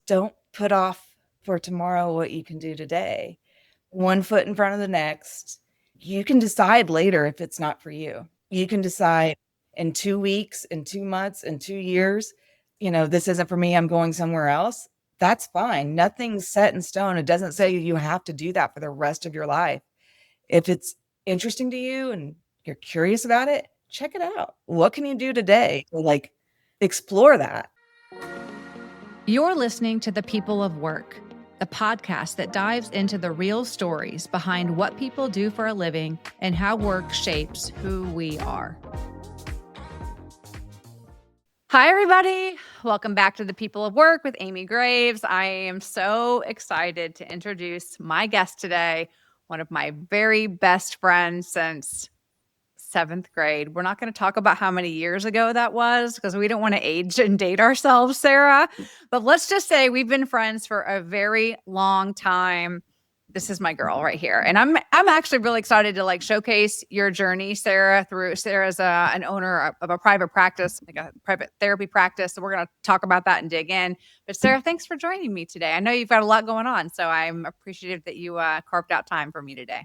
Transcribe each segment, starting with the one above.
don't put off for tomorrow what you can do today. One foot in front of the next. You can decide later if it's not for you. You can decide in 2 weeks, in 2 months, in 2 years, this isn't for me, I'm going somewhere else. That's fine. Nothing's set in stone. It doesn't say you have to do that for the rest of your life. If it's interesting to you and you're curious about it, check it out. What can you do today to explore that? You're listening to The People of Work, the podcast that dives into the real stories behind what people do for a living and how work shapes who we are. Hi, everybody. Welcome back to The People of Work with Amy Graves. I am so excited to introduce my guest today, one of my very best friends since 7th grade. We're not going to talk about how many years ago that was because we don't want to age and date ourselves, Sara. But let's just say we've been friends for a very long time. This is my girl right here. And I'm actually really excited to showcase your journey, Sara. Sara's an owner of a private practice, like a private therapy practice. So we're going to talk about that and dig in. But Sara, thanks for joining me today. I know you've got a lot going on, so I'm appreciative that you carved out time for me today.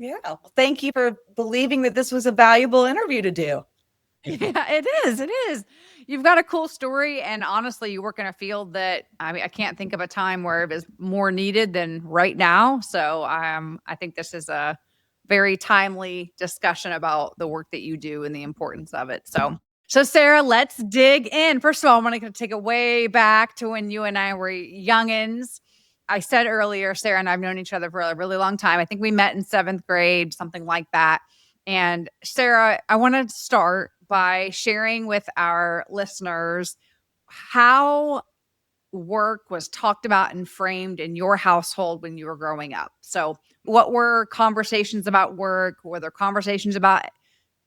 Yeah. Well, thank you for believing that this was a valuable interview to do. Yeah, it is. It is. You've got a cool story. And honestly, you work in a field that, I can't think of a time where it was more needed than right now. So I think this is a very timely discussion about the work that you do and the importance of it. So Sara, let's dig in. First of all, I'm going to take it way back to when you and I were youngins. I said earlier, Sara and I have known each other for a really long time. I think we met in 7th grade, something like that. And Sara, I want to start by sharing with our listeners how work was talked about and framed in your household when you were growing up. So what were conversations about work? Were there conversations about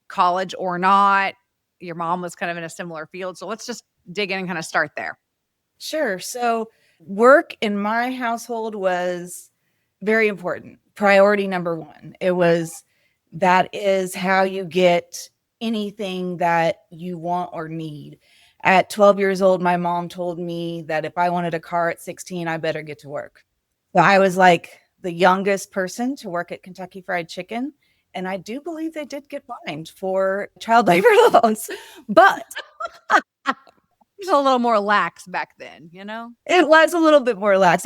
college or not? Your mom was kind of in a similar field. So let's just dig in and kind of start there. Sure. So work in my household was very important. Priority number one. That is how you get anything that you want or need. At 12 years old, my mom told me that if I wanted a car at 16, I better get to work. So I was like the youngest person to work at Kentucky Fried Chicken. And I do believe they did get fined for child labor laws. But it was a little more lax back then, It was a little bit more lax.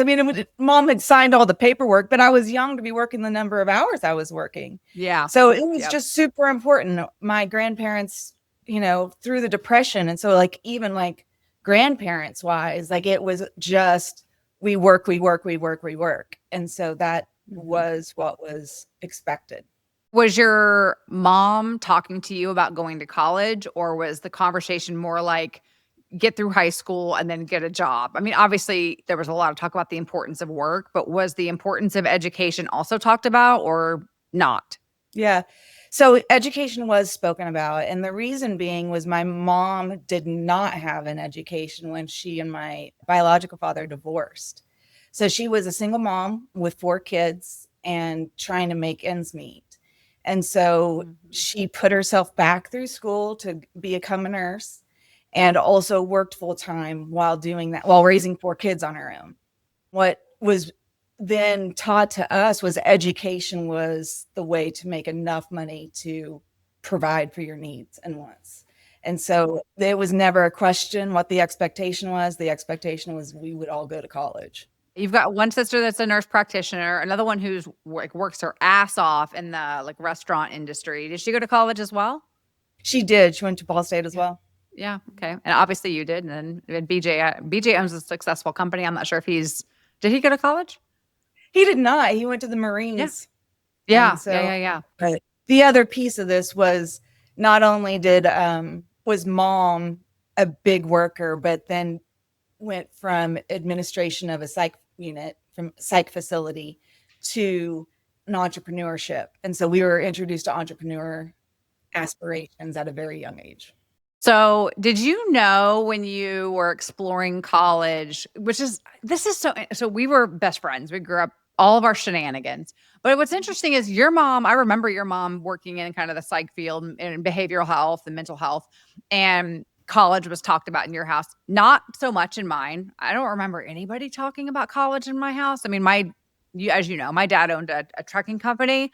Mom had signed all the paperwork, but I was young to be working the number of hours I was working. Yeah. So it was just super important. My grandparents, through the Depression. And so even grandparents wise, it was just, we work. And so that was what was expected. Was your mom talking to you about going to college, or was the conversation more like get through high school and then get a job? Obviously there was a lot of talk about the importance of work, but was the importance of education also talked about or not? Yeah. So education was spoken about. And the reason being was my mom did not have an education when she and my biological father divorced. So she was a single mom with 4 kids and trying to make ends meet. And so she put herself back through school to become a nurse and also worked full time while doing that, while raising 4 kids on her own. What was then taught to us was education was the way to make enough money to provide for your needs and wants. And so there was never a question what the expectation was. The expectation was we would all go to college. You've got one sister that's a nurse practitioner, another one who's works her ass off in the restaurant industry. Did she go to college as well? She did. She went to Ball State as well. Yeah. Okay. And obviously you did. And then BJ owns a successful company. I'm not sure if did he go to college? He did not. He went to the Marines. Yeah. Yeah. But the other piece of this was not only was mom a big worker, but then went from administration of a psych unit, from psych facility to an entrepreneurship. And so we were introduced to entrepreneur aspirations at a very young age. So did you know when you were exploring college, so we were best friends. We grew up all of our shenanigans. But what's interesting is your mom, I remember your mom working in kind of the psych field and behavioral health and mental health. And college was talked about in your house. Not so much in mine. I don't remember anybody talking about college in my house. I mean, as you know, my dad owned a trucking company,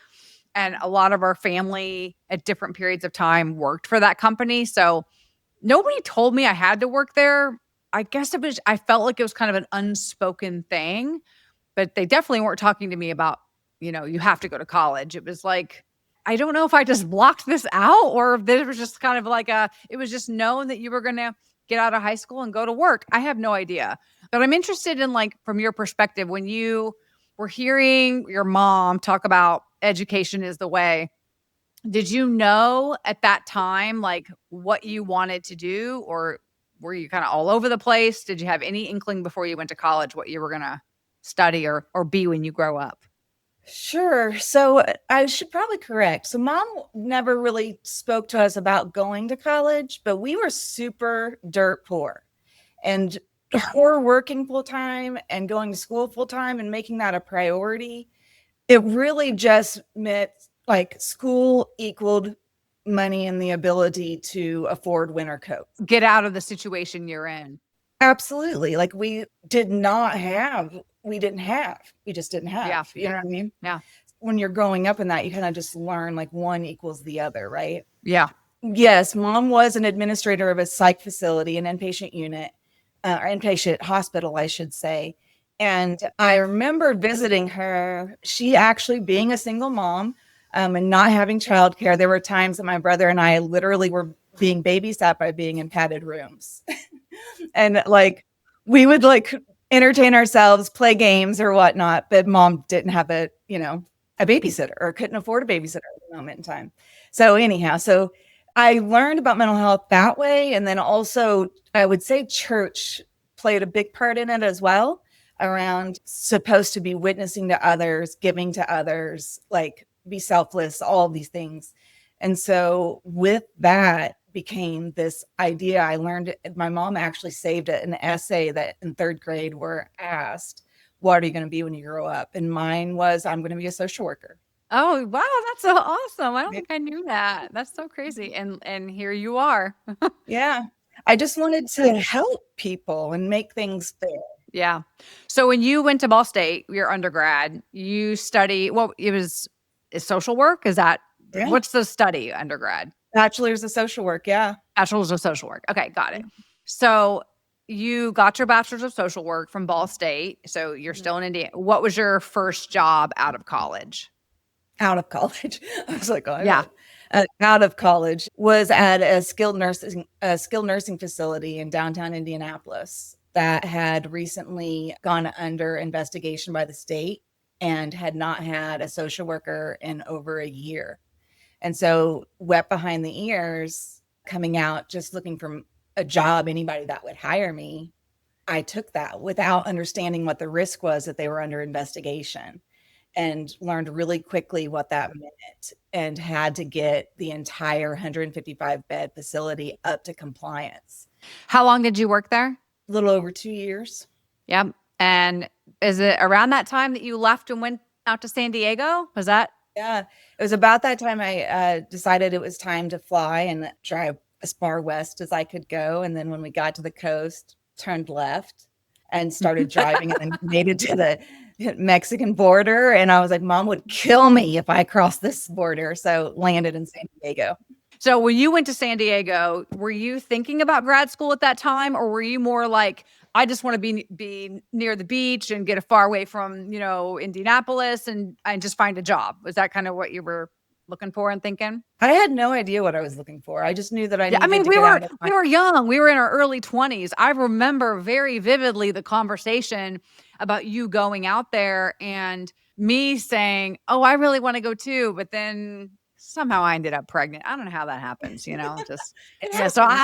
and a lot of our family at different periods of time worked for that company. So nobody told me I had to work there. I guess I felt like it was kind of an unspoken thing, but they definitely weren't talking to me about, you have to go to college. It was like, I don't know if I just blocked this out or if there was just kind of like it was just known that you were going to get out of high school and go to work. I have no idea. But I'm interested in, like, from your perspective, when you were hearing your mom talk about education is the way, did you know at that time, like, what you wanted to do, or were you kind of all over the place? Did you have any inkling before you went to college what you were going to study or be when you grow up? Sure. So I should probably correct. So mom never really spoke to us about going to college, but we were super dirt poor. And her working full time and going to school full time and making that a priority, it really just meant like school equaled money and the ability to afford winter coats. Get out of the situation you're in. Absolutely. Like we didn't have, we just didn't Yeah. have, you know what I mean? Yeah. When you're growing up in that, you kind of just learn like one equals the other, right? Yeah. Yes, mom was an administrator of a psych facility, an inpatient unit, or inpatient hospital, I should say. And I remember visiting her, she actually being a single mom, and not having childcare. There were times that my brother and I literally were being babysat by being in padded rooms. And like we would like entertain ourselves, play games or whatnot, but mom didn't have a babysitter or couldn't afford a babysitter at the moment in time. So anyhow, so I learned about mental health that way. And then also I would say church played a big part in it as well, around supposed to be witnessing to others, giving to others, like be selfless, all these things. And so with that became this idea. I learned, my mom actually saved it, an essay that in third grade were asked, what are you going to be when you grow up? And mine was, I'm going to be a social worker. Oh, wow, that's so awesome. I don't Yeah. think I knew that. That's so crazy. And here you are. Yeah. I just wanted to help people and make things fair. Yeah. So when you went to Ball State, your undergrad, you study, well, is social work? Is that, Yeah. what's the study undergrad? Bachelor's of social work. Yeah. Bachelor's of social work. Okay, got it. So you got your bachelor's of social work from Ball State. So you're still in Indiana. What was your first job out of college? Out of college. I was like, oh, Yeah. out of college was at a skilled nursing facility in downtown Indianapolis that had recently gone under investigation by the state and had not had a social worker in over a year. And so wet behind the ears, coming out, just looking for a job, anybody that would hire me, I took that without understanding what the risk was that they were under investigation, and learned really quickly what that meant and had to get the entire 155 bed facility up to compliance. How long did you work there? A little over 2 years. Yep. And is it around that time that you left and went out to San Diego? Was that? Yeah, it was about that time I decided it was time to fly and drive as far west as I could go. And then when we got to the coast, turned left and started driving and then made it to the Mexican border. And I was like, mom would kill me if I crossed this border. So landed in San Diego. So when you went to San Diego, were you thinking about grad school at that time, or were you more like, I just want to be near the beach and get far away from, Indianapolis and just find a job? Was that kind of what you were looking for and thinking? I had no idea what I was looking for. I just knew that I Yeah, I needed mean, to we get were out of my. we were young. We were in our early 20s. I remember very vividly the conversation about you going out there and me saying, "Oh, I really want to go too," but then somehow I ended up pregnant. I don't know how that happens, just It yeah, so happens.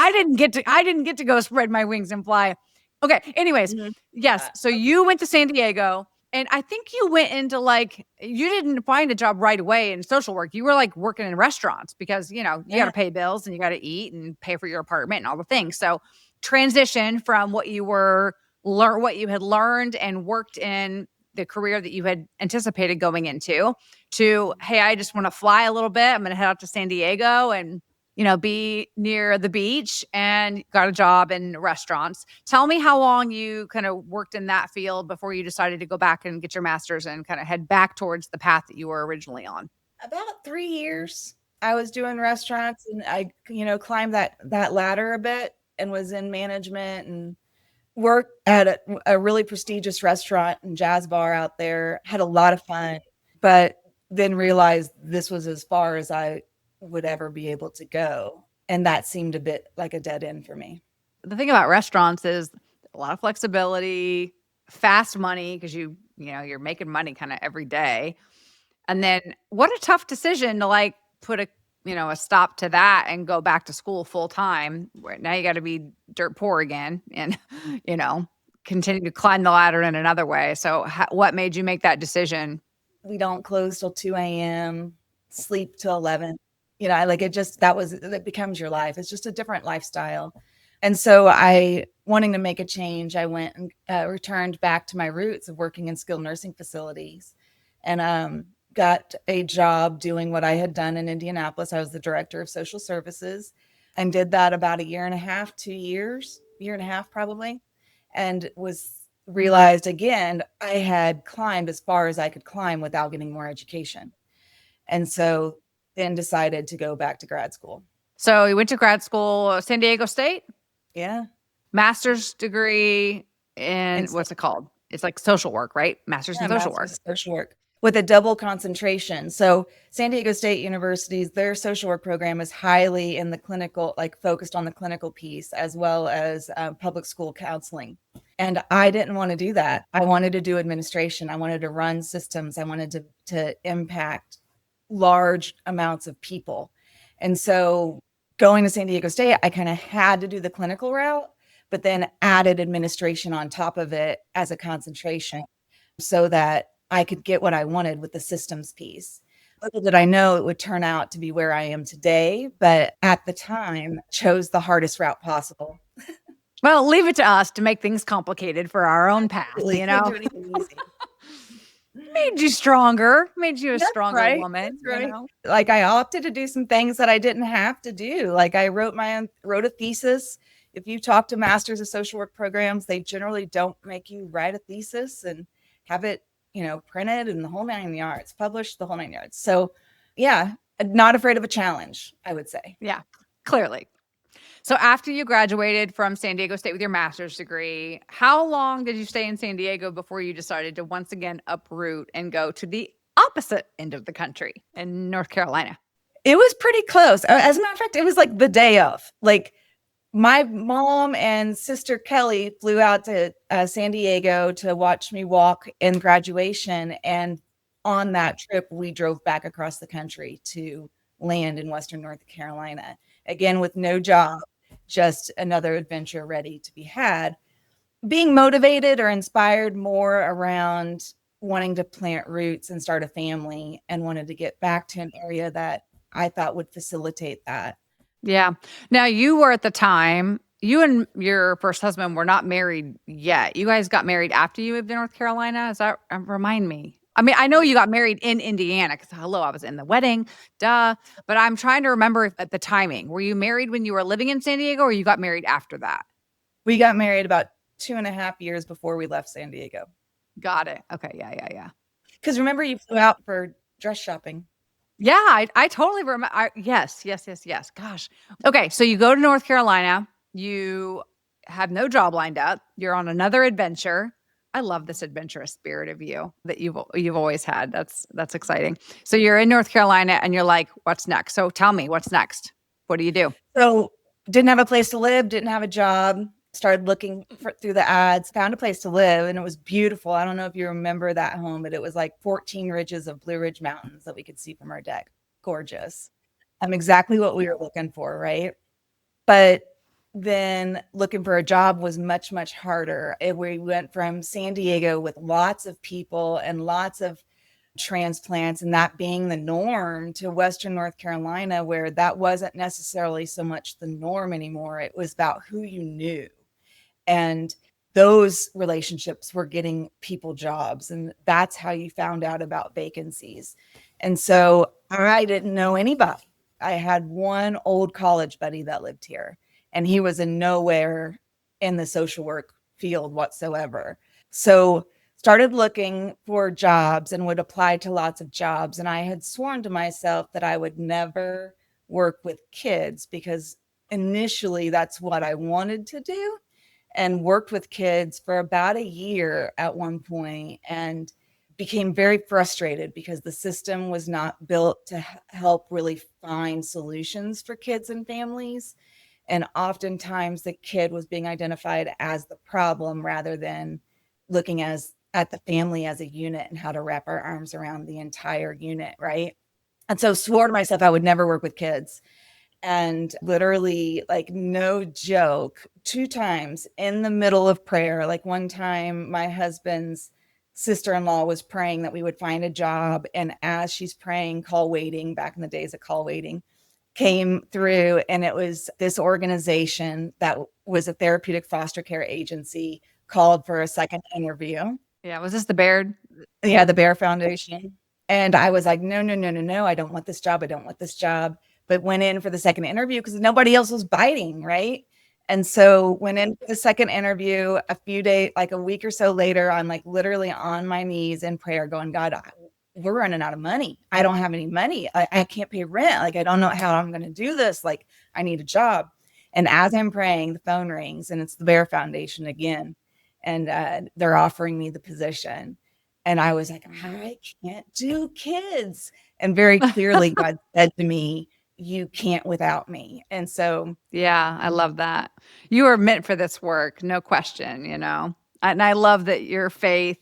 I didn't get to go spread my wings and fly. Okay, anyways, Mhm. yes, so you went to San Diego, and I think you went into, like, you didn't find a job right away in social work. You were, like, working in restaurants because, you Yeah. gotta pay bills and you gotta eat and pay for your apartment and all the things. So, transition from what you had learned and worked in the career that you had anticipated going into to, "Hey, I just wanna fly a little bit. I'm gonna head out to San Diego and be near the beach and got a job in restaurants. Tell me how long you kind of worked in that field before you decided to go back and get your master's and kind of head back towards the path that you were originally on. About 3 years, I was doing restaurants, and I, climbed that ladder a bit and was in management and worked at a really prestigious restaurant and jazz bar out there. Had a lot of fun, but then realized this was as far as I would ever be able to go, and that seemed a bit like a dead end for me. The thing about restaurants is a lot of flexibility, fast money because you're making money kind of every day. And then what a tough decision to like put a stop to that and go back to school full time. Where now you got to be dirt poor again and you know, continue to climb the ladder in another way. So what made you make that decision? We don't close till 2 a.m., sleep till 11. I like it, just that becomes your life. It's just a different lifestyle. And so wanting to make a change, I went and returned back to my roots of working in skilled nursing facilities, and got a job doing what I had done in Indianapolis. I was the director of social services and did that about a year and a half, 2 years, year and a half probably, and was realized again I had climbed as far as I could climb without getting more education. And so then decided to go back to grad school. So you went to grad school, San Diego State, Yeah. master's degree in And so, what's it called? It's like social work, right? Master's in yeah, social master's work. of social work with a double concentration. So San Diego State University's, their social work program is highly in the clinical, like focused on the clinical piece, as well as public school counseling. And I didn't want to do that. I wanted to do administration. I wanted to run systems. I wanted to impact large amounts of people. And so going to San Diego State, I kind of had to do the clinical route, but then added administration on top of it as a concentration so that I could get what I wanted with the systems piece. Little did I know it would turn out to be where I am today, but at the time chose the hardest route possible. Well, leave it to us to make things complicated for our own path, Really couldn't do anything easy. Made you stronger, made you a That's stronger right. woman, That's right. Like, I opted to do some things that I didn't have to do. Like, I wrote a thesis. If you talk to masters of social work programs, they generally don't make you write a thesis and have it, printed and the whole 9 yards, published the whole 9 yards. So, yeah, not afraid of a challenge, I would say. Yeah, clearly. So after you graduated from San Diego State with your master's degree, how long did you stay in San Diego before you decided to once again uproot and go to the opposite end of the country in North Carolina? It was pretty close. As a matter of fact, it was like the day of. Like, my mom and sister Kelly flew out to San Diego to watch me walk in graduation. And on that trip, we drove back across the country to land in Western North Carolina. Again, with no job, just another adventure ready to be had. Being motivated or inspired more around wanting to plant roots and start a family, and wanted to get back to an area that I thought would facilitate that. Yeah. Now you were at the time, you and your first husband were not married yet. You guys got married after you moved to North Carolina. Is that remind me? I mean, I know you got married in Indiana because hello, I was in the wedding, duh. But I'm trying to remember at the timing. Were you married when you were living in San Diego, or you got married after that? We got married about 2.5 years before we left San Diego. Got it. Okay. Yeah. Because remember, you flew out for dress shopping. Yeah, I totally remember. Yes. Gosh. Okay, so you go to North Carolina. You have no job lined up. You're on another adventure. I love this adventurous spirit of you that you've always had. That's exciting. So you're in North Carolina and you're like, what's next? So tell me, what's next? What do you do? So didn't have a place to live, didn't have a job. Started looking through the ads, found a place to live, and it was beautiful. I don't know if you remember that home, but it was like 14 ridges of Blue Ridge Mountains that we could see from our deck. Gorgeous. Exactly what we were looking for, right? But then looking for a job was much, much harder. We went from San Diego with lots of people and lots of transplants and that being the norm to Western North Carolina, where that wasn't necessarily so much the norm anymore. It was about who you knew. And those relationships were getting people jobs. And that's how you found out about vacancies. And so I didn't know anybody. I had one old college buddy that lived here, and he was in nowhere in the social work field whatsoever. So started looking for jobs and would apply to lots of jobs. And I had sworn to myself that I would never work with kids because initially that's what I wanted to do, and worked with kids for about a year at one point and became very frustrated because the system was not built to help really find solutions for kids and families. And oftentimes the kid was being identified as the problem rather than looking as at the family as a unit and how to wrap our arms around the entire unit, right? And so swore to myself I would never work with kids. And literally, like, no joke, 2 times in the middle of prayer, like, one time my husband's sister-in-law was praying that we would find a job, and as she's praying, call waiting, back in the days of call waiting, came through, and it was this organization that was a therapeutic foster care agency, called for a second interview. Yeah, was this the Baird? Yeah, the Bear Foundation. And I was like, "No, no, no, no, no, I don't want this job, I don't want this job," but went in for the second interview because nobody else was biting, right? And so went in for the second interview a few days, like a week or so later, I'm like literally on my knees in prayer going, "God, we're running out of money. I don't have any money. I can't pay rent. Like, I don't know how I'm gonna do this. Like, I need a job." And as I'm praying, the phone rings and it's the Bear Foundation again. And they're offering me the position. And I was like, I can't do kids. And very clearly, God said to me, you can't without me. And so, Yeah, I love that. You are meant for this work, no question, you know? And I love that your faith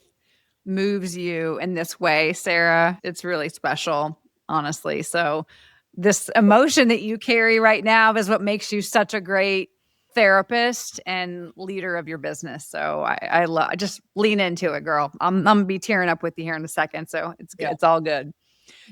moves you in this way, Sarah. It's really special, honestly. So, this emotion that you carry right now is what makes you such a great therapist and leader of your business. So, I love just lean into it, girl. I'm gonna be tearing up with you here in a second. So, it's good. yeah. It's all good.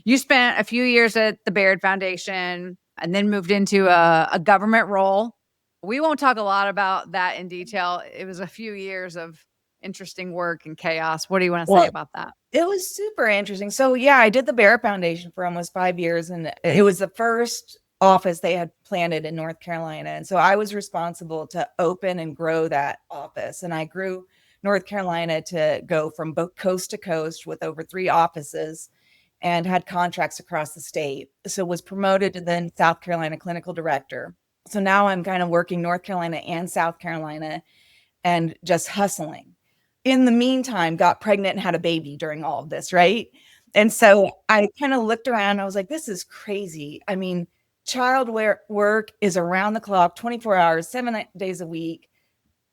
You spent a few years at the Baird Foundation and then moved into a government role. We won't talk a lot about that in detail. It was a few years of interesting work and chaos. What do you want to say Well, about that? it was super interesting. So, yeah, I did the Bear Foundation for almost 5 years, and it was the first office they had planted in North Carolina, and so I was responsible to open and grow that office, and I grew North Carolina to go from both coast to coast with over 3 offices and had contracts across the state. So, was promoted to then South Carolina clinical director. So now I'm kind of working North Carolina and South Carolina and just hustling. In the meantime, got pregnant and had a baby during all of this, right? And so I kind of looked around. I was like, this is crazy. I mean, work is around the clock, 24 hours, 7 days a week.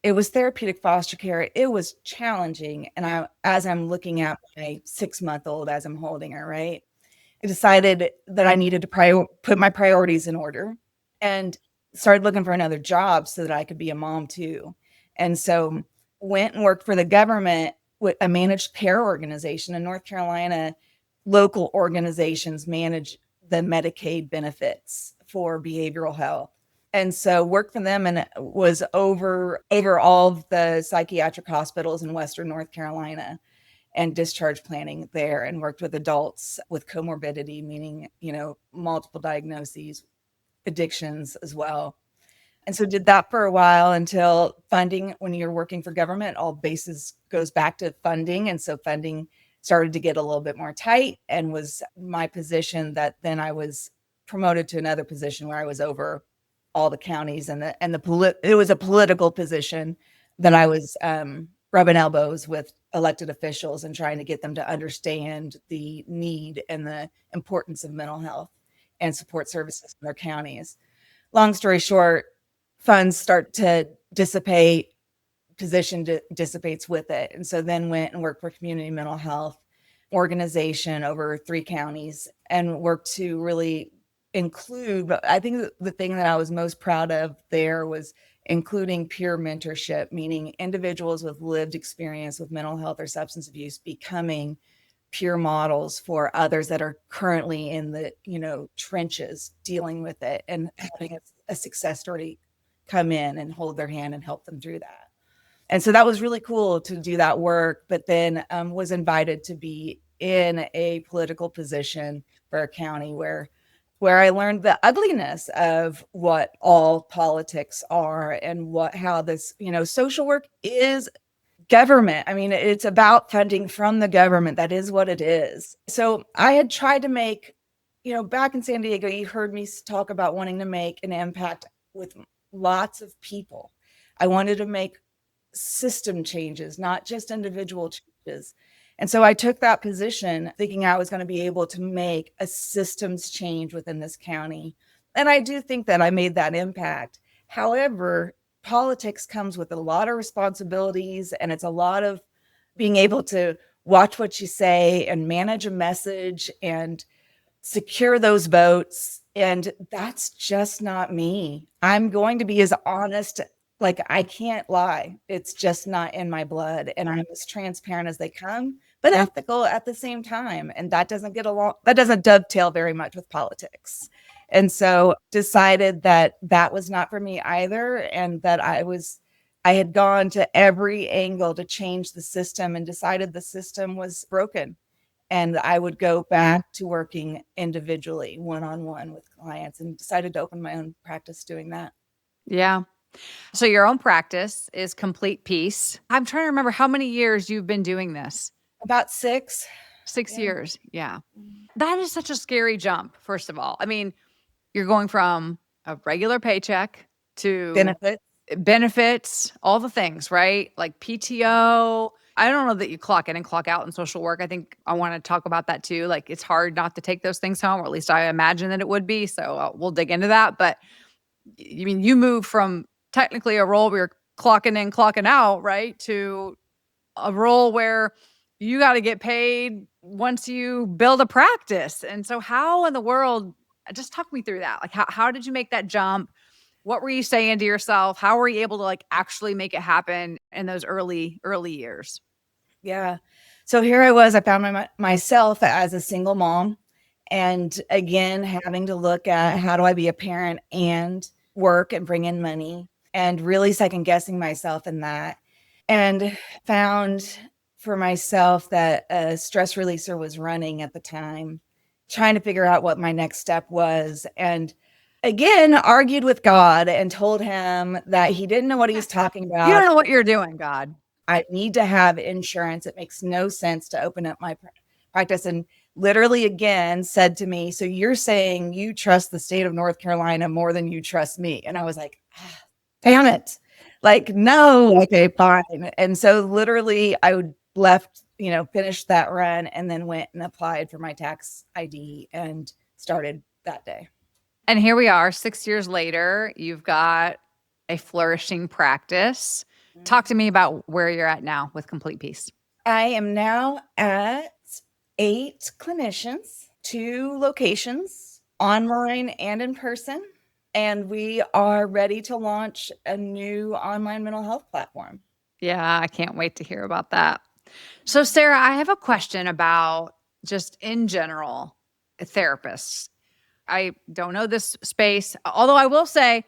It was therapeutic foster care. It was challenging. And as I'm looking at my 6-month old, as I'm holding her, right? I decided that I needed to put my priorities in order and started looking for another job so that I could be a mom too. And so went and worked for the government with a managed care organization in North Carolina. Local organizations manage the Medicaid benefits for behavioral health. And so worked for them and was over all of the psychiatric hospitals in Western North Carolina and discharge planning there, and worked with adults with comorbidity, meaning, multiple diagnoses, addictions as well. And so did that for a while until funding, when you're working for government, all bases goes back to funding. And so funding started to get a little bit more tight, and was my position that then I was promoted to another position where I was over all the counties, it was a political position that I was rubbing elbows with elected officials and trying to get them to understand the need and the importance of mental health and support services in their counties. Long story short, funds start to dissipate, dissipates with it. And so then went and worked for community mental health organization over 3 counties and worked to really include, but I think the thing that I was most proud of there was including peer mentorship, meaning individuals with lived experience with mental health or substance abuse becoming peer models for others that are currently in the trenches dealing with it, and having a success story come in and hold their hand and help them through that. And so that was really cool to do that work, but then was invited to be in a political position for a county where where I learned the ugliness of what all politics are and how this, social work is government. I mean, it's about funding from the government. That is what it is. So I had tried to make, back in San Diego, you heard me talk about wanting to make an impact with lots of people. I wanted to make system changes, not just individual changes. And so I took that position thinking I was going to be able to make a systems change within this county. And I do think that I made that impact. However, politics comes with a lot of responsibilities, and it's a lot of being able to watch what you say and manage a message and secure those votes. And that's just not me. I'm going to be as honest, like I can't lie. It's just not in my blood. And I'm as transparent as they come, but ethical at the same time. And that doesn't dovetail very much with politics. And so decided that that was not for me either. And that I had gone to every angle to change the system and decided the system was broken, and I would go back to working individually, one-on-one with clients, and decided to open my own practice doing that. Yeah. So your own practice is Complete Peace. I'm trying to remember how many years you've been doing this. About 6. 6 Yeah. years. Yeah. That is such a scary jump, first of all. I mean, you're going from a regular paycheck to Benefits. benefits, all the things, right? Like PTO. I don't know that you clock in and clock out in social work. I think I want to talk about that too. Like it's hard not to take those things home, or at least I imagine that it would be. So we'll dig into that. But you mean you move from technically a role where you're clocking in, clocking out, right, to a role where you got to get paid once you build a practice. And so how in the world, just talk me through that. Like how did you make that jump? What were you saying to yourself? How were you able to like actually make it happen in those early years? Yeah. So here I was, I found myself as a single mom, and again, having to look at how do I be a parent and work and bring in money, and really second guessing myself in that. And found for myself that a stress releaser was running at the time, trying to figure out what my next step was. And again, argued with God and told him that he didn't know what he was talking You don't about. know what you're doing, God. I need to have insurance. It makes no sense to open up my practice. And literally again said to me, so you're saying you trust the state of North Carolina more than you trust me? And I was like, damn it. Like, no, okay, fine. And so literally left, finished that run and then went and applied for my tax ID and started that day. And here we are 6 years later. You've got a flourishing practice. Talk to me about where you're at now with Complete Peace. I am now at 8 clinicians, 2 locations, online and in person. And we are ready to launch a new online mental health platform. Yeah, I can't wait to hear about that. So, Sara, I have a question about just in general therapists. I don't know this space, although I will say,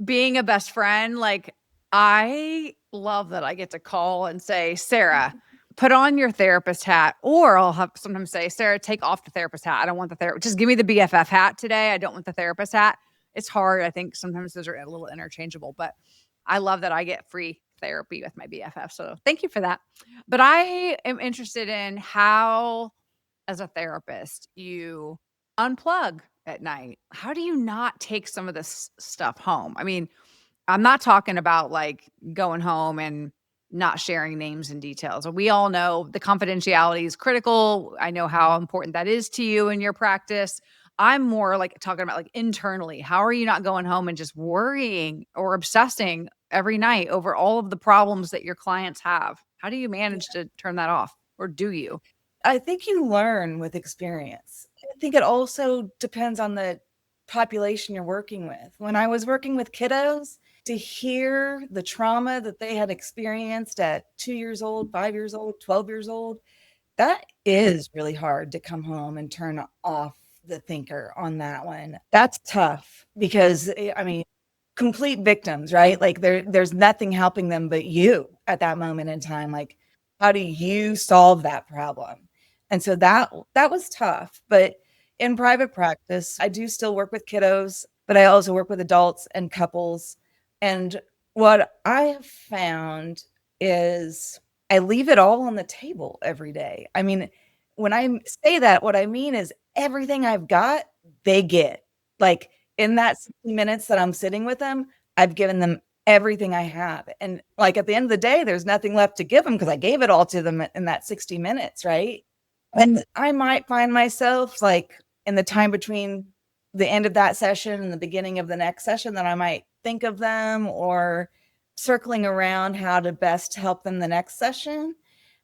being a best friend, like I love that I get to call and say, Sara, put on your therapist hat, or I'll have sometimes say, Sara, take off the therapist hat. I don't want the therapist. Just give me the BFF hat today. I don't want the therapist hat. It's hard. I think sometimes those are a little interchangeable, but I love that I get free therapy with my BFF. So thank you for that. But I am interested in how, as a therapist, you unplug at night. How do you not take some of this stuff home? I mean, I'm not talking about like going home and not sharing names and details. We all know the confidentiality is critical. I know how important that is to you in your practice. I'm more like talking about like internally. How are you not going home and just worrying or obsessing every night over all of the problems that your clients have? How do you manage to turn that off? Or do you? I think you learn with experience. I think it also depends on the population you're working with. When I was working with kiddos, to hear the trauma that they had experienced at 2 years old, 5 years old, 12 years old, that is really hard to come home and turn off the thinker on that one. That's tough because, I mean, complete victims, right? Like there's nothing helping them but you at that moment in time. Like, how do you solve that problem? And so that was tough. But In private practice, I do still work with kiddos, but I also work with adults and couples. And what I have found is I leave it all on the table every day. I mean, when I say that, what I mean is everything I've got, they get. Like in that 60 minutes that I'm sitting with them, I've given them everything I have. And like at the end of the day, there's nothing left to give them because I gave it all to them in that 60 minutes, right? And I might find myself like in the time between the end of that session and the beginning of the next session that I might think of them or circling around how to best help them the next session,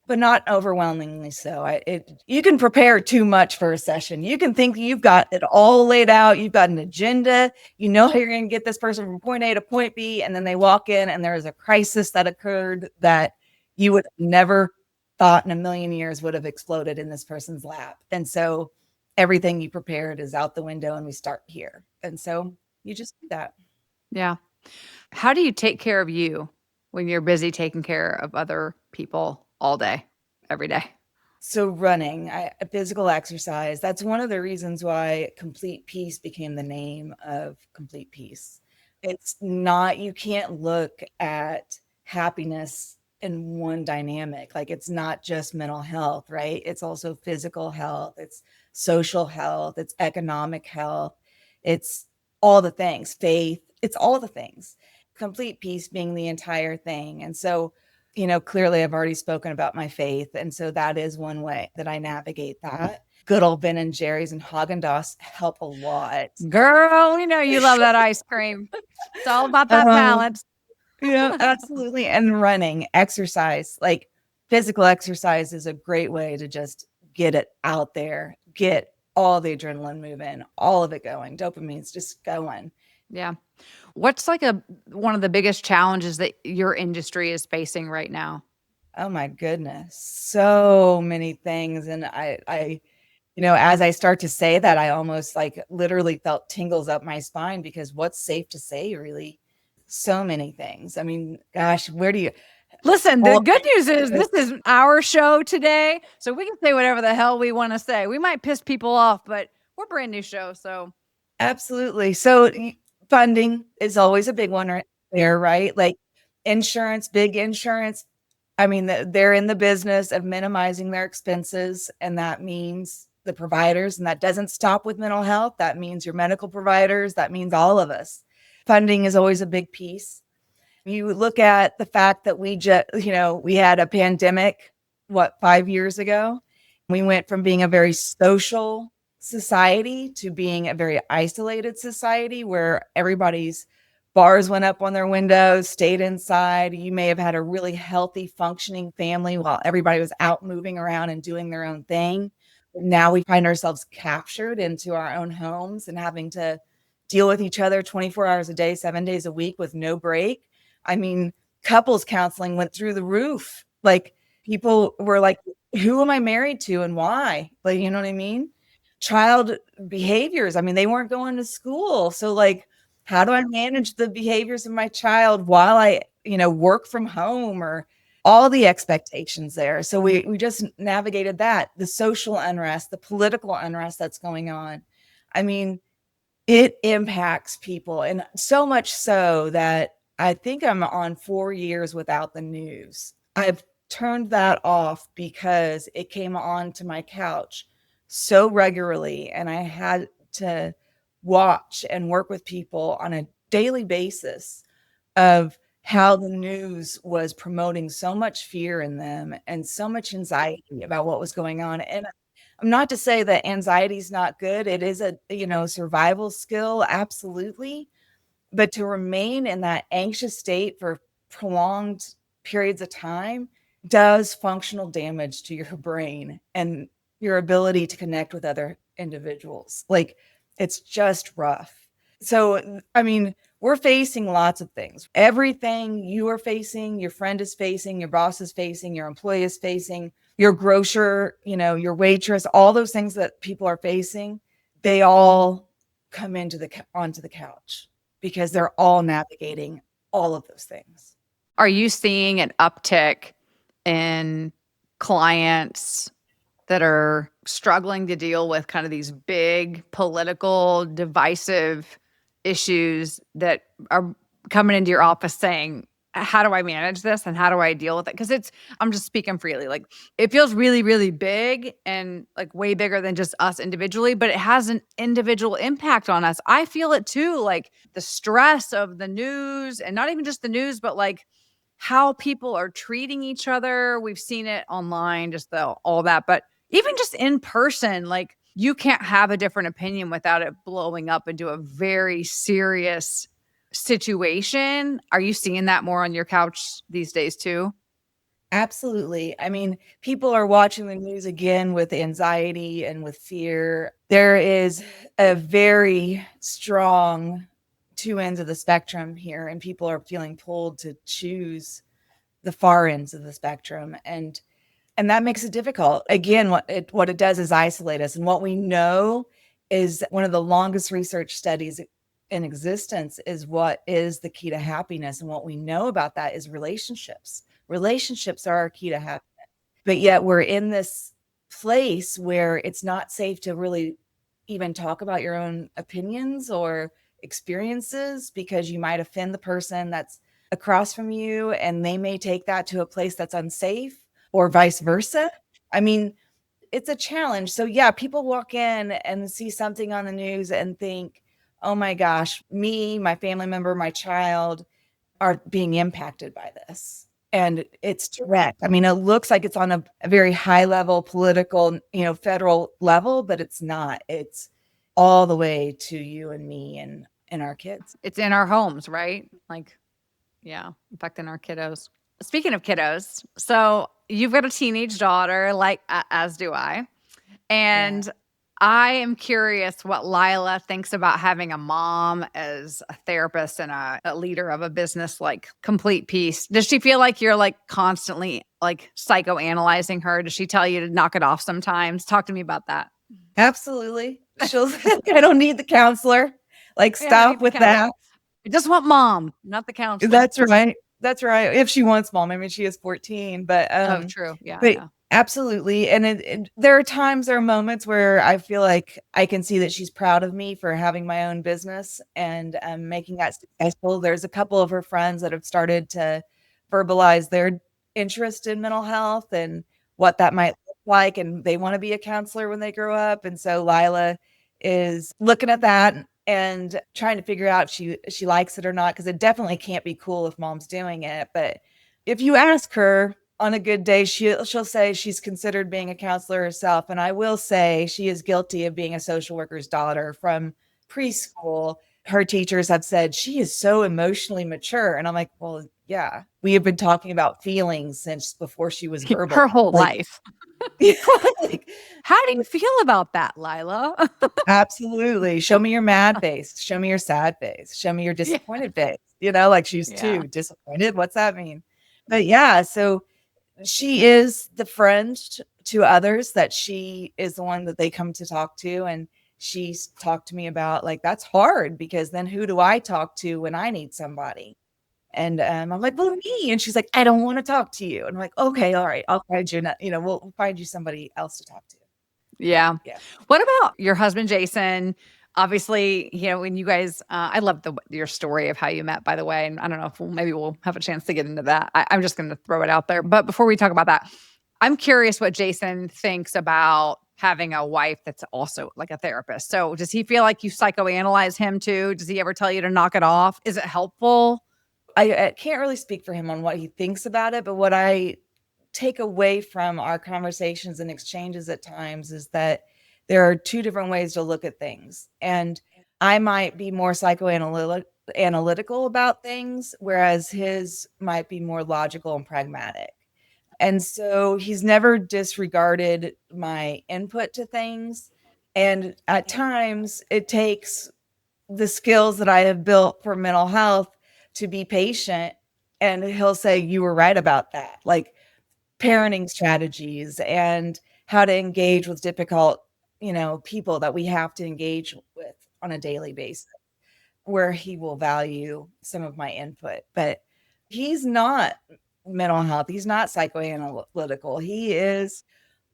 but not overwhelmingly so. You can prepare too much for a session. You can think you've got it all laid out. You've got an agenda. You know how you're going to get this person from point A to point B, and then they walk in and there is a crisis that occurred that you would never thought in a million years would have exploded in this person's lap. And so everything you prepared is out the window, and we start here. And so you just do that. Yeah. How do you take care of you when you're busy taking care of other people all day, every day? So running, physical exercise, that's one of the reasons why Complete Peace became the name of Complete Peace. It's not, you can't look at happiness in one dynamic. Like it's not just mental health, right? It's also physical health, it's social health, it's economic health, it's all the things, faith, it's all the things. Complete peace being the entire thing. And so clearly I've already spoken about my faith. And so that is one way that I navigate that. Good old Ben and Jerry's and Haagen-Dazs help a lot. Girl, we know you love that ice cream. It's all about that Um, balance. absolutely. And running, exercise, like physical exercise is a great way to just get it out there, get all the adrenaline moving, all of it going. Dopamine's just going. Yeah. What's like one of the biggest challenges that your industry is facing right now? Oh my goodness. So many things. And as I start to say that, I almost like literally felt tingles up my spine because what's safe to say, really? So many things. I mean, gosh, where do you Listen, the all good news is this is our show today, so we can say whatever the hell we want to say. We might piss people off, but we're a brand new show, so absolutely. So funding is always a big one right there, right? Like insurance, big insurance. I mean, they're in the business of minimizing their expenses, and that means the providers, and that doesn't stop with mental health. That means your medical providers, that means all of us. Funding is always a big piece. You look at the fact that we had a pandemic, 5 years ago? We went from being a very social society to being a very isolated society where everybody's bars went up on their windows, stayed inside. You may have had a really healthy, functioning family while everybody was out moving around and doing their own thing. Now we find ourselves captured into our own homes and having to deal with each other 24 hours a day, 7 days a week with no break. I mean, couples counseling went through the roof. Like people were like, who am I married to and why? Like, you know what I mean? Child behaviors. I mean, they weren't going to school. So like, how do I manage the behaviors of my child while I, work from home or all the expectations there. So we just navigated that, the social unrest, the political unrest that's going on. I mean, it impacts people, and so much so that I think I'm on 4 years without the news. I've turned that off because it came onto my couch so regularly, and I had to watch and work with people on a daily basis of how the news was promoting so much fear in them and so much anxiety about what was going on. And I'm not to say that anxiety is not good. It is a, survival skill, absolutely. But to remain in that anxious state for prolonged periods of time does functional damage to your brain and your ability to connect with other individuals. Like it's just rough. So, I mean, we're facing lots of things. Everything you are facing, your friend is facing, your boss is facing, your employee is facing, your grocer, your waitress, all those things that people are facing, they all come onto the couch because they're all navigating all of those things. are you seeing an uptick in clients that are struggling to deal with kind of these big political divisive issues that are coming into your office saying, how do I manage this and how do I deal with it? Because I'm just speaking freely. Like it feels really, really big and like way bigger than just us individually, but it has an individual impact on us. I feel it too. Like the stress of the news and not even just the news, but like how people are treating each other. We've seen it online, just all that. But even just in person, like you can't have a different opinion without it blowing up into a very serious situation. Are you seeing that more on your couch these days too? Absolutely. I mean, people are watching the news again with anxiety and with fear. There is a very strong two ends of the spectrum here, and people are feeling pulled to choose the far ends of the spectrum. And that makes it difficult. Again, what it does is isolate us. And what we know is one of the longest research studies in existence is what is the key to happiness. And what we know about that is relationships. Relationships are our key to happiness. But yet we're in this place where it's not safe to really even talk about your own opinions or experiences because you might offend the person that's across from you and they may take that to a place that's unsafe or vice versa. I mean, it's a challenge. So yeah, people walk in and see something on the news and think, "Oh my gosh, me, my family member, my child are being impacted by this." And it's direct. I mean, it looks like it's on a very high level political, federal level, but it's not. It's all the way to you and me and our kids. It's in our homes, right? Like, yeah, affecting our kiddos. Speaking of kiddos, so you've got a teenage daughter, like as do I. Yeah. And I am curious what Lila thinks about having a mom as a therapist and a leader of a business, like Complete Peace. Does she feel like you're like constantly like psychoanalyzing her? Does she tell you to knock it off sometimes? Talk to me about that. Absolutely. She'll I don't need the counselor. Like, Yeah, I don't stop need the with counselor. that. I just want mom, not the counselor. That's right. That's right. If she wants mom, I mean, she is 14, Oh, true. Yeah, but yeah. absolutely. And there are times, there are moments where I feel like I can see that she's proud of me for having my own business and making that successful. There's a couple of her friends that have started to verbalize their interest in mental health and what that might look like. And they want to be a counselor when they grow up. And so Lila is looking at that and trying to figure out if she likes it or not, because it definitely can't be cool if mom's doing it. But if you ask her on a good day, she'll say she's considered being a counselor herself. And I will say she is guilty of being a social worker's daughter from preschool. Her teachers have said she is so emotionally mature. And I'm like, well, yeah, we have been talking about feelings since before she was Her verbal. whole Like, life. like, How do you feel about that, Lila? absolutely. Show me your mad face. Show me your sad face. Show me your Yeah. disappointed face. Like she's Yeah. too disappointed. What's that mean? But yeah, so she is the friend to others that she is the one that they come to talk to. And she's talked to me about like, that's hard because then who do I talk to when I need somebody? And I'm like, well, me. And she's like, I don't want to talk to you. And I'm like, okay, all right, I'll find you. We'll find you somebody else to talk to. Yeah. Yeah. What about your husband, Jason? Obviously, when you guys, I love your story of how you met, by the way. And I don't know if maybe we'll have a chance to get into that. I'm just going to throw it out there. But before we talk about that, I'm curious what Jason thinks about having a wife that's also like a therapist. So does he feel like you psychoanalyze him too? Does he ever tell you to knock it off? Is it helpful? I can't really speak for him on what he thinks about it, but what I take away from our conversations and exchanges at times is that there are two different ways to look at things. And I might be more analytical about things, whereas his might be more logical and pragmatic. And so he's never disregarded my input to things. And at times it takes the skills that I have built for mental health to be patient. And he'll say, you were right about that. Like parenting strategies and how to engage with difficult, people that we have to engage with on a daily basis, where he will value some of my input. But he's not mental health. He's not psychoanalytical. He is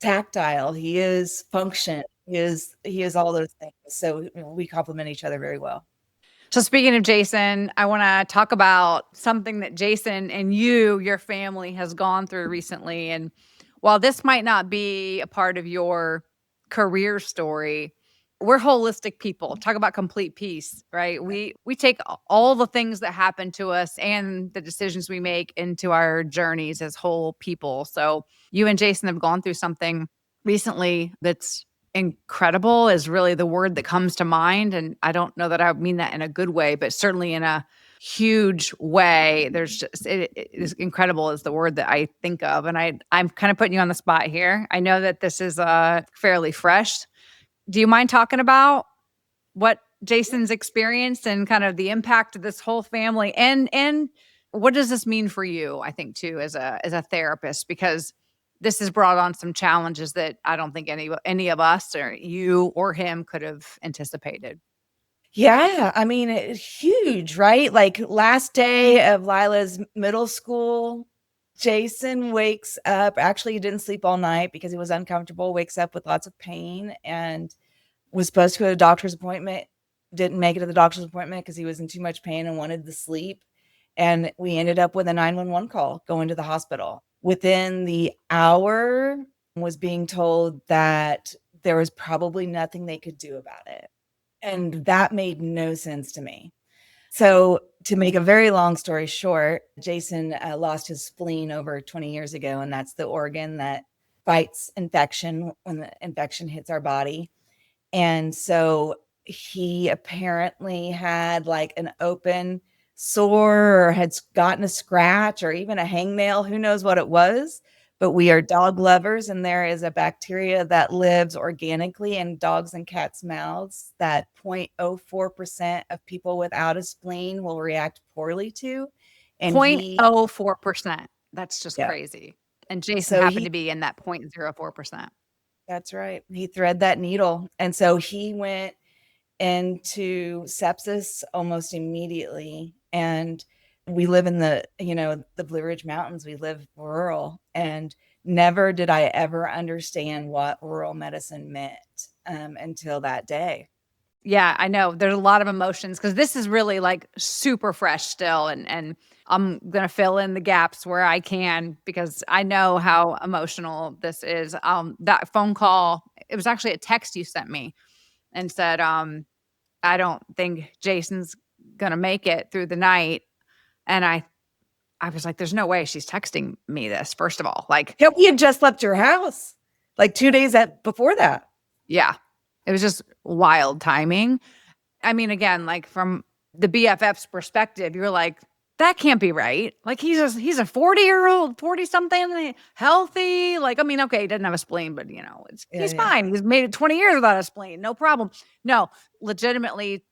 tactile, he is function, he is all those things. So, we complement each other very well. So speaking of Jason, I want to talk about something that Jason and your family has gone through recently. And while this might not be a part of your career story, we're holistic people. Talk about complete peace, right? We take all the things that happen to us and the decisions we make into our journeys as whole people. So you and Jason have gone through something recently that's incredible is really the word that comes to mind, and I don't know that I mean that in a good way, but certainly in a huge way. There's just it is incredible is the word that I think of, and I'm kind of putting you on the spot here. I know that this is fairly fresh. Do you mind talking about what Jason's experienced and kind of the impact of this whole family and what does this mean for you, I think too as a therapist because this has brought on some challenges that I don't think any of us or you or him could have anticipated. Yeah, I mean, it's huge, right? Like, last day of Lila's middle school, Jason wakes up actually, he didn't sleep all night because he was uncomfortable, wakes up with lots of pain and was supposed to go to a doctor's appointment, didn't make it to the doctor's appointment because he was in too much pain and wanted to sleep, and we ended up with a 911 call going to the hospital. Within the hour, was being told that there was probably nothing they could do about it, and that made no sense to me. So, to make a very long story short, Jason, lost his spleen over 20 years ago, and that's the organ that fights infection when the infection hits our body. And so he apparently had like an open sore or had gotten a scratch or even a hangnail. Who knows what it was? But we are dog lovers, and there is a bacteria that lives organically in dogs and cats' mouths that 0.04% of people without a spleen will react poorly to. And he, 0.04%. That's just yeah. crazy. And Jason So happened he to be in that 0.04%. That's right. He thread that needle. And so he went into sepsis almost immediately. And we live in the Blue Ridge Mountains. We live rural. And never did I ever understand what rural medicine meant until that day. Yeah, I know. There's a lot of emotions because this is really like super fresh still and I'm gonna fill in the gaps where I can because I know how emotional this is. That phone call, it was actually a text you sent me and said, I don't think Jason's gonna make it through the night. And I was like, there's no way she's texting me this, first of all. Like, Yeah, we had just left your house like 2 days before that. yeah, it was just wild timing. I mean, again, like from the BFF's perspective, you're like, that can't be right. Like he's a 40-year-old, 40 something healthy. Like, I mean, okay, he doesn't have a spleen, but Yeah, he's yeah. fine. He's made it 20 years without a spleen. No problem. No, legitimately,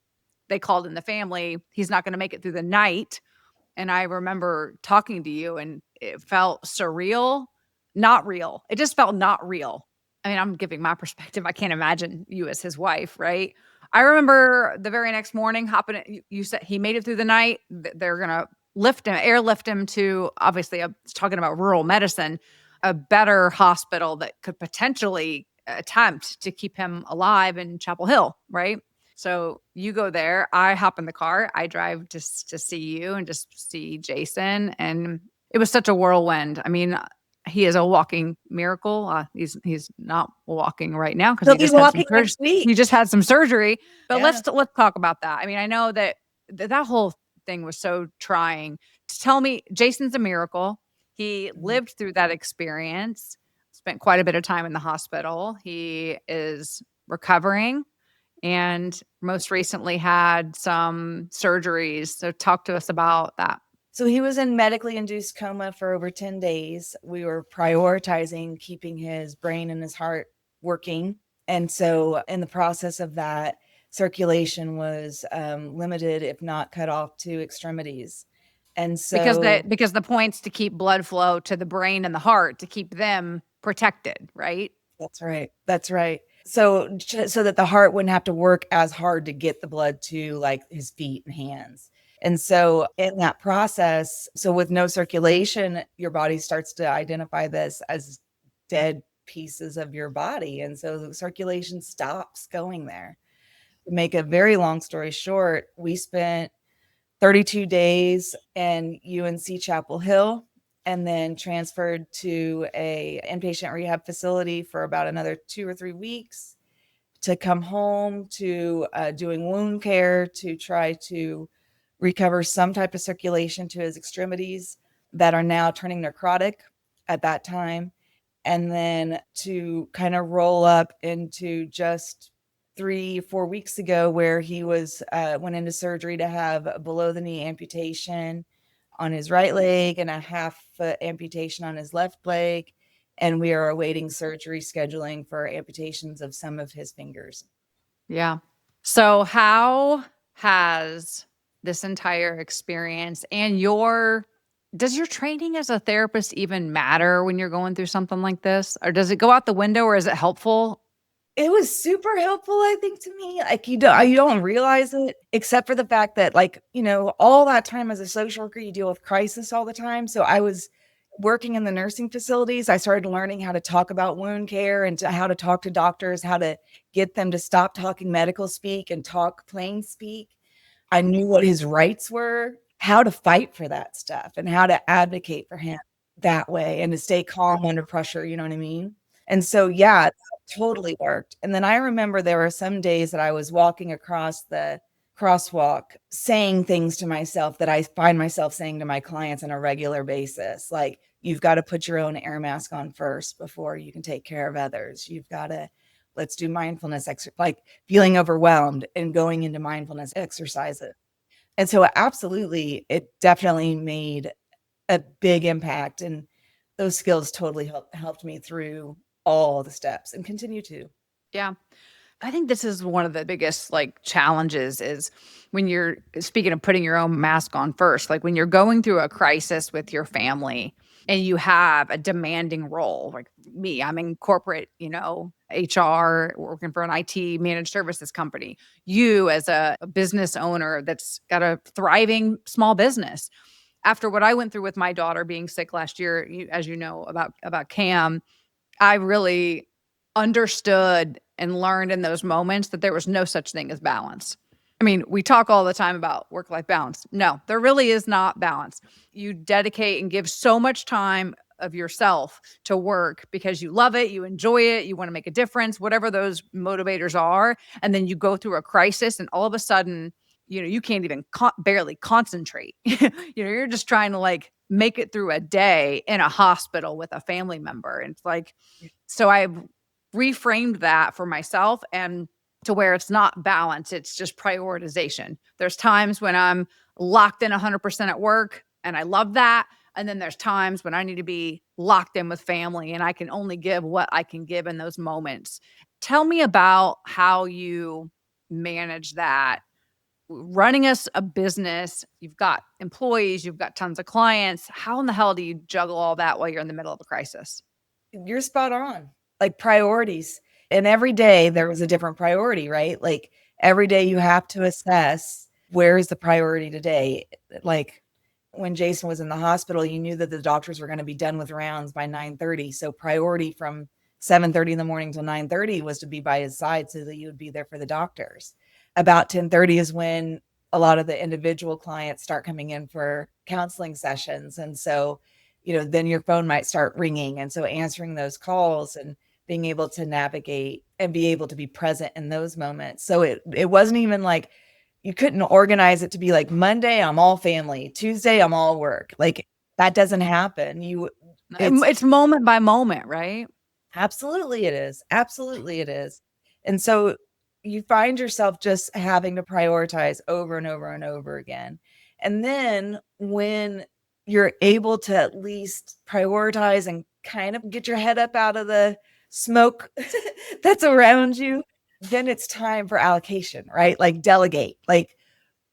they called in the family. He's not going to make it through the night. And I remember talking to you and it felt surreal, not real. It just felt not real. I mean, I'm giving my perspective. I can't imagine you as his wife, right? I remember the very next morning hopping you said he made it through the night. They're going to airlift him to obviously talking about rural medicine, a better hospital that could potentially attempt to keep him alive in Chapel Hill, right? So you go there, I hop in the car, I drive just to see you and just see Jason, and it was such a whirlwind. I mean, he is a walking miracle. He's not walking right now because He'll be walking next week. he just had some surgery. But Yeah. let's talk about that. I mean, I know that that whole thing was so trying. Tell me, Jason's a miracle. He Mhm. lived through that experience. Spent quite a bit of time in the hospital. He is recovering and most recently had some surgeries. So talk to us about that. So he was in medically induced coma for over 10 days. We were prioritizing keeping his brain and his heart working. And so, in the process of that, circulation was limited, if not cut off to extremities. And so, Because the points to keep blood flow to the brain and the heart to keep them protected, right? that's right. That's right. So that the heart wouldn't have to work as hard to get the blood to like his feet and hands. And so in that process, so with no circulation, your body starts to identify this as dead pieces of your body. And so the circulation stops going there. To make a very long story short, we spent 32 days in UNC Chapel Hill and then transferred to a inpatient rehab facility for about another 2 or 3 weeks to come home to doing wound care to try to recover some type of circulation to his extremities that are now turning necrotic at that time, and then to kind of roll up into just 3 or 4 weeks ago where he was went into surgery to have a below the knee amputation on his right leg and a half foot amputation on his left leg, and we are awaiting surgery scheduling for amputations of some of his fingers. Yeah. So how has this entire experience and does your training as a therapist even matter when you're going through something like this? Or does it go out the window or is it helpful? It was super helpful, I think, to me. Like, you don't realize it, except for the fact that, like, all that time as a social worker, you deal with crisis all the time. So I was working in the nursing facilities. I started learning how to talk about wound care and how to talk to doctors, how to get them to stop talking medical speak and talk plain speak. I knew what his rights were, how to fight for that stuff, and how to advocate for him that way and to stay calm under pressure, you know what I mean? And so, yeah, that totally worked. And then I remember there were some days that I was walking across the crosswalk saying things to myself that I find myself saying to my clients on a regular basis, like, "You've gotta put your own air mask on first before you can take care of others. You've gotta let's do mindfulness like feeling overwhelmed and going into mindfulness exercises." And so absolutely, it definitely made a big impact, and those skills totally helped me through all the steps and continue to. Yeah. I think this is one of the biggest like challenges is when you're speaking of putting your own mask on first, like when you're going through a crisis with your family and you have a demanding role, like me, I'm in corporate, HR, working for an IT managed services company. You as a business owner that's got a thriving small business. After what I went through with my daughter being sick last year, as you know about Cam, I really understood and learned in those moments that there was no such thing as balance. I mean, we talk all the time about work life balance. No, there really is not balance. You dedicate and give so much time of yourself to work because you love it, you enjoy it, you want to make a difference, whatever those motivators are. And then you go through a crisis and all of a sudden, you can't even barely concentrate. You're just trying to like make it through a day in a hospital with a family member. And it's like, so I've reframed that for myself and to where it's not balance, it's just prioritization. There's times when I'm locked in 100% at work and I love that. And then there's times when I need to be locked in with family and I can only give what I can give in those moments. Tell me about how you manage that running a business, you've got employees, you've got tons of clients. How in the hell do you juggle all that while you're in the middle of a crisis? You're spot on. Like priorities. And every day there was a different priority, right? Like every day you have to assess where is the priority today. Like when Jason was in the hospital, you knew that the doctors were going to be done with rounds by 9:30. So priority from 7:30 in the morning till 9:30 was to be by his side so that you would be there for the doctors. About 10:30 is when a lot of the individual clients start coming in for counseling sessions. And so, then your phone might start ringing. And so answering those calls and being able to navigate and be able to be present in those moments. So it wasn't even like you couldn't organize it to be like Monday, I'm all family, Tuesday, I'm all work. Like that doesn't happen. It's It's moment by moment, right? Absolutely it is. Absolutely it is. And so you find yourself just having to prioritize over and over and over again. And then when you're able to at least prioritize and kind of get your head up out of the smoke that's around you, then it's time for allocation, right? Like delegate. Like,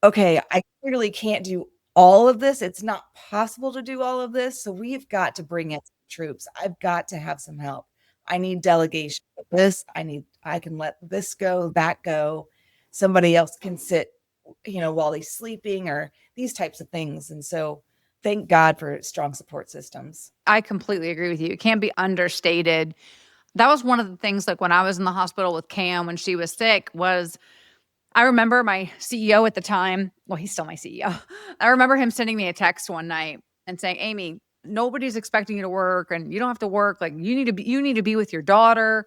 okay, I clearly can't do all of this. It's not possible to do all of this. So we've got to bring in some troops. I've got to have some help. I need delegation of this. I can let this go, that go. Somebody else can sit, while he's sleeping or these types of things. And so thank God for strong support systems. I completely agree with you. It can't be understated That was one of the things, like when I was in the hospital with Cam when she was sick, was I remember my CEO at the time, well, he's still my CEO. I remember him sending me a text one night and saying, "Amy, nobody's expecting you to work and you don't have to work. Like you need to be with your daughter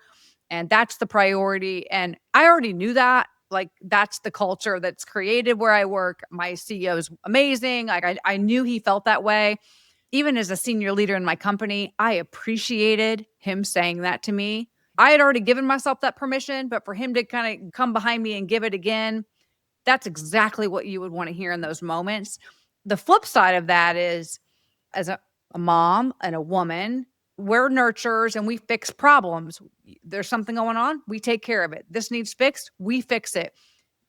and that's the priority." And I already knew that. Like that's the culture that's created where I work. My CEO is amazing. Like I knew he felt that way. Even as a senior leader in my company, I appreciated him saying that to me. I had already given myself that permission, but for him to kind of come behind me and give it again, that's exactly what you would want to hear in those moments. The flip side of that is, as a mom and a woman, we're nurturers and we fix problems. There's something going on, we take care of it. This needs fixed, we fix it.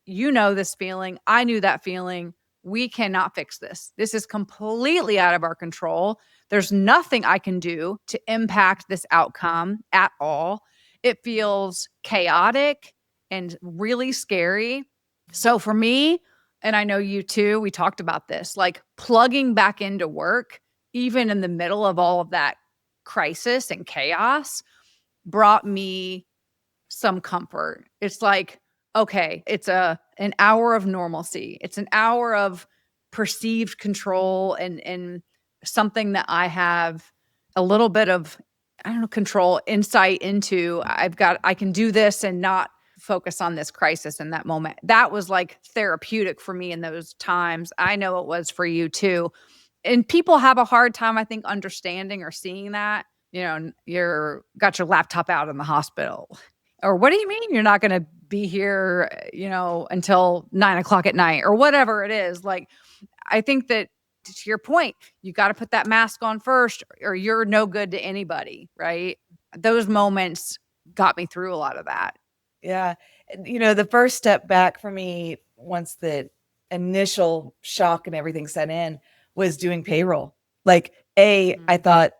You know this feeling. I knew that feeling. We cannot fix this. This is completely out of our control. There's nothing I can do to impact this outcome at all. It feels chaotic and really scary. So for me, and I know you too, we talked about this, like plugging back into work, even in the middle of all of that crisis and chaos, brought me some comfort. It's like, okay, it's an hour of normalcy. It's an hour of perceived control and something that I have a little bit of, I don't know, control, insight into. I can do this and not focus on this crisis in that moment. That was like therapeutic for me in those times. I know it was for you too. And people have a hard time, I think, understanding or seeing that. You're got your laptop out in the hospital. Or what do you mean you're not going to be here, until 9 o'clock at night or whatever it is? Like, I think that to your point, you got to put that mask on first or you're no good to anybody. Right. Those moments got me through a lot of that. Yeah. The first step back for me once the initial shock and everything set in was doing payroll. Like, I Mm. thought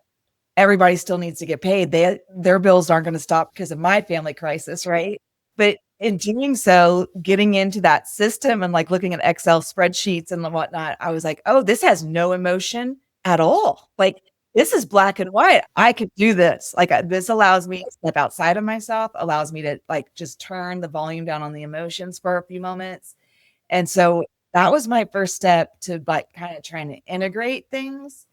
everybody still needs to get paid. Their bills aren't going to stop because of my family crisis, right? But in doing so, getting into that system and like looking at Excel spreadsheets and whatnot, I was like, oh, this has no emotion at all. Like, this is black and white. I could do this. Like, this allows me to step outside of myself, allows me to like just turn the volume down on the emotions for a few moments. And so that was my first step to like kind of trying to integrate things.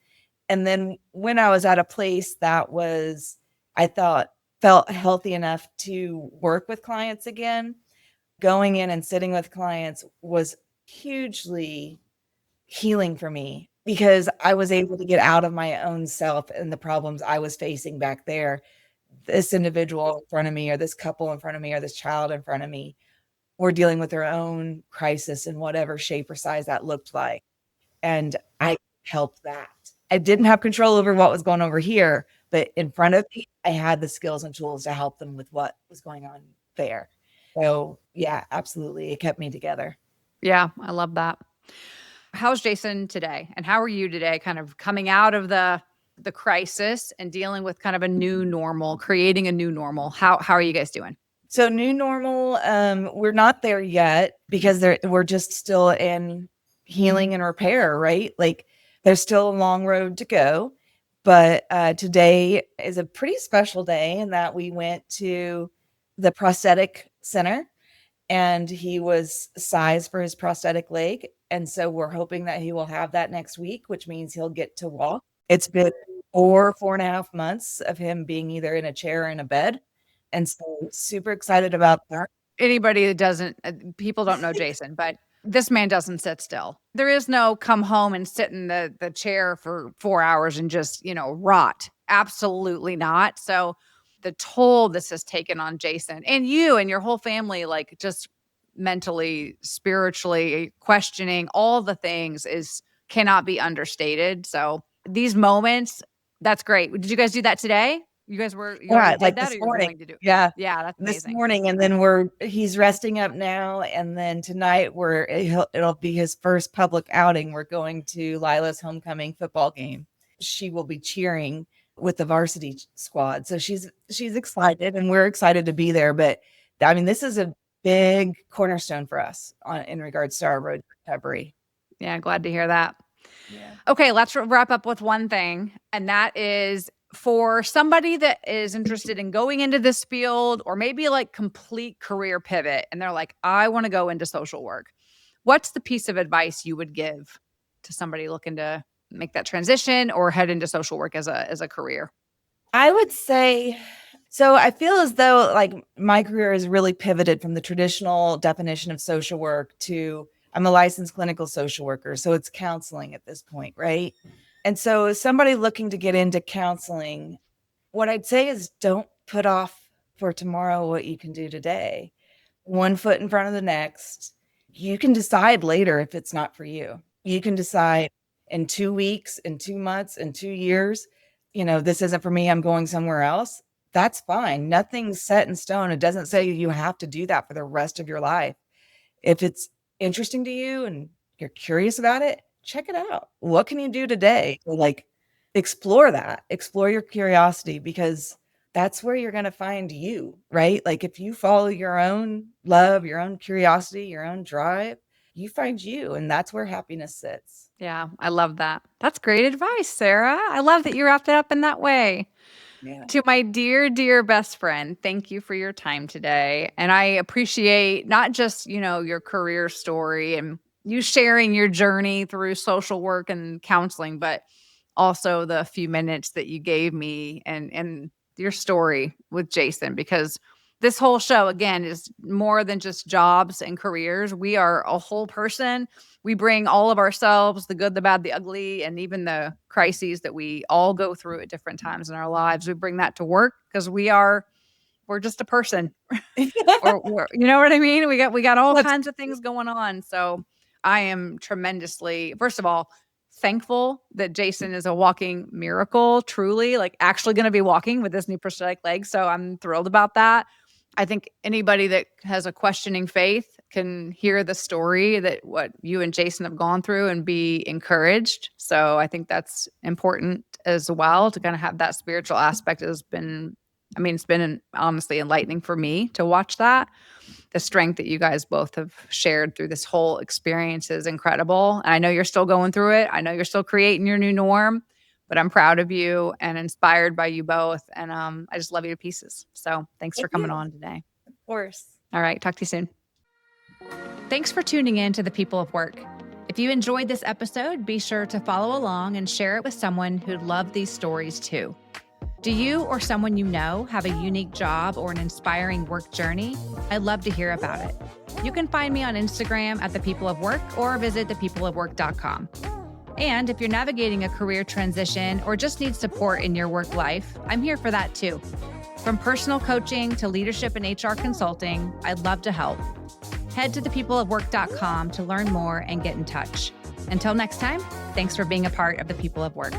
And then when I was at a place that was, I thought, felt healthy enough to work with clients again, going in and sitting with clients was hugely healing for me because I was able to get out of my own self and the problems I was facing back there. This individual in front of me, or this couple in front of me, or this child in front of me were dealing with their own crisis in whatever shape or size that looked like. And I helped that. I didn't have control over what was going over here, but in front of me, I had the skills and tools to help them with what was going on there. So, yeah, absolutely. It kept me together. Yeah, I love that. How's Jason today? And how are you today kind of coming out of the crisis and dealing with kind of a new normal, creating a new normal? How are you guys doing? So, new normal, we're not there yet because we're just still in healing and repair, right? Like, there's still a long road to go. But today is a pretty special day in that we went to the prosthetic center and he was sized for his prosthetic leg. And so we're hoping that he will have that next week, which means he'll get to walk. It's been 4.5 months of him being either in a chair or in a bed. And so super excited about that. Anybody that doesn't, people don't know Jason, but this man doesn't sit still. There is no come home and sit in the chair for 4 hours and just, rot. Absolutely not. So the toll this has taken on Jason and you and your whole family, like just mentally, spiritually, questioning all the things is cannot be understated. So these moments, that's great. Did you guys do that today? You already Yeah, did like that this or you're morning. going to do? Yeah, Yeah, that's this amazing. morning, and then he's resting up now, and then tonight it'll be his first public outing. We're going to Lila's homecoming football game. She will be cheering with the varsity squad, so she's excited, and we're excited to be there. But I mean, this is a big cornerstone for us in regards to our road to recovery. Yeah, glad to hear that. Yeah. Okay, let's wrap up with one thing, and that is for somebody that is interested in going into this field or maybe like complete career pivot and they're like, I want to go into social work, what's the piece of advice you would give to somebody looking to make that transition or head into social work as a career? I would say, so I feel as though like my career has really pivoted from the traditional definition of social work to I'm a licensed clinical social worker. So it's counseling at this point, right? And so as somebody looking to get into counseling, what I'd say is don't put off for tomorrow what you can do today. One foot in front of the next. You can decide later if it's not for you. You can decide in 2 weeks, in 2 months, in 2 years, this isn't for me. I'm going somewhere else. That's fine. Nothing's set in stone. It doesn't say you have to do that for the rest of your life. If it's interesting to you and you're curious about it, check it out. What can you do today to like explore that? Explore your curiosity because that's where you're going to find you, right? Like if you follow your own love, your own curiosity, your own drive, you find you and that's where happiness sits. Yeah, I love that. That's great advice, Sarah. I love that you wrapped it up in that way. Yeah. To my dear, dear best friend, thank you for your time today. And I appreciate not just, your career story and you sharing your journey through social work and counseling, but also the few minutes that you gave me and your story with Jason, because this whole show, again, is more than just jobs and careers. We are a whole person. We bring all of ourselves, the good, the bad, the ugly, and even the crises that we all go through at different times in our lives. We bring that to work because we're just a person. You know what I mean? We got all Let's kinds of things going on. So I am tremendously, first of all, thankful that Jason is a walking miracle, truly, like actually going to be walking with this new prosthetic leg. So I'm thrilled about that. I think anybody that has a questioning faith can hear the story that what you and Jason have gone through and be encouraged. So I think that's important as well to kind of have that spiritual aspect has been, it's been honestly enlightening for me to watch that. The strength that you guys both have shared through this whole experience is incredible. And I know you're still going through it. I know you're still creating your new norm, but I'm proud of you and inspired by you both. And I just love you to pieces. So thanks for coming on today. Of course. All right. Talk to you soon. Thanks for tuning in to The People of Work. If you enjoyed this episode, be sure to follow along and share it with someone who'd love these stories too. Do you or someone you know have a unique job or an inspiring work journey? I'd love to hear about it. You can find me on Instagram at The People of Work or visit thepeopleofwork.com. And if you're navigating a career transition or just need support in your work life, I'm here for that too. From personal coaching to leadership and HR consulting, I'd love to help. Head to thepeopleofwork.com to learn more and get in touch. Until next time, thanks for being a part of The People of Work.